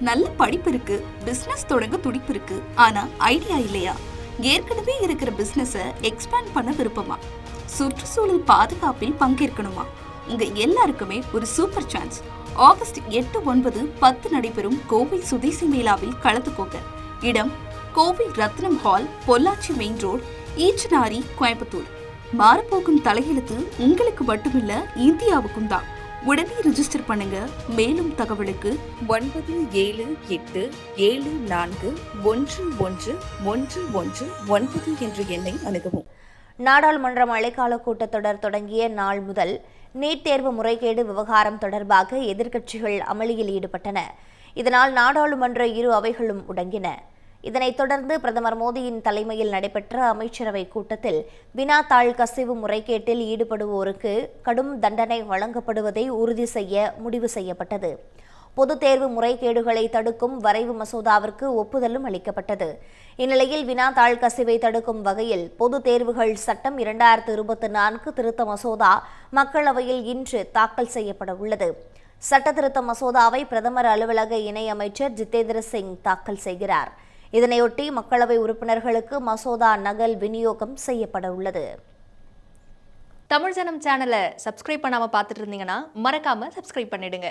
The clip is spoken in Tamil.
நல்ல படிப்பு இருக்கு, பிசினஸ் தொடங்க துடிப்பு இருக்கு, ஆனா ஐடியா இல்லையா? ஏற்கனவே இருக்கிற பிசினஸ எக்ஸ்பேண்ட் பண்ண விருப்பமா? சுற்றுச்சூழல் பாதுகாப்பில் பங்கேற்கணுமா? உங்க எல்லாருக்குமே ஒரு சூப்பர் சான்ஸ். ஆகஸ்ட் 8, 9, 10 நடைபெறும் கோவை சுதேசி மேளாவில் கலந்துக்கோங்க. இடம் Kovai Rathnam hall, Pollachi main road, Eachanari, Coimbatore. மாறப்போகும் தலையெழுத்து உங்களுக்கு மட்டுமில்ல, இந்தியாவுக்கும் தான். உடனே ரிஜிஸ்டர் பண்ணுங்க. மேலும் தகவலுக்கு 9774111119 என்ற எண்ணை அணுகவும். நாடாளுமன்ற மழைக்கால கூட்டத்தொடர் தொடங்கிய நாள் முதல் நீட் தேர்வு முறைகேடு விவகாரம் தொடர்பாக எதிர்க்கட்சிகள் அமளியில் ஈடுபட்டன. இதனால் நாடாளுமன்ற இரு அவைகளும் முடங்கின. இதனைத் தொடர்ந்து பிரதமர் மோடியின் தலைமையில் நடைபெற்ற அமைச்சரவை கூட்டத்தில் வினாத்தாள் கசிவு முறைகேட்டில் ஈடுபடுவோருக்கு கடும் தண்டனை வழங்கப்படுவதை உறுதி செய்ய முடிவு செய்யப்பட்டது. பொதுத் தேர்வு முறைகேடுகளை தடுக்கும் வரைவு மசோதாவிற்கு ஒப்புதலும் அளிக்கப்பட்டது. இந்நிலையில் வினாத்தாள் கசிவை தடுக்கும் வகையில் பொதுத் தேர்வுகள் சட்டம் 2024 திருத்த மசோதா மக்களவையில் இன்று தாக்கல் செய்யப்பட உள்ளது. சட்ட திருத்த மசோதாவை பிரதமர் அலுவலக இணையமைச்சர் ஜிதேந்திர சிங் தாக்கல் செய்கிறார். இதனையொட்டி மக்களவை உறுப்பினர்களுக்கு மசோதா நகல் விநியோகம் செய்யப்பட உள்ளது. தமிழ் ஜனம் சேனலை சப்ஸ்கிரைப் பண்ணாம பார்த்துட்டு இருந்தீங்கன்னா மறக்காம சப்ஸ்கிரைப் பண்ணிடுங்க.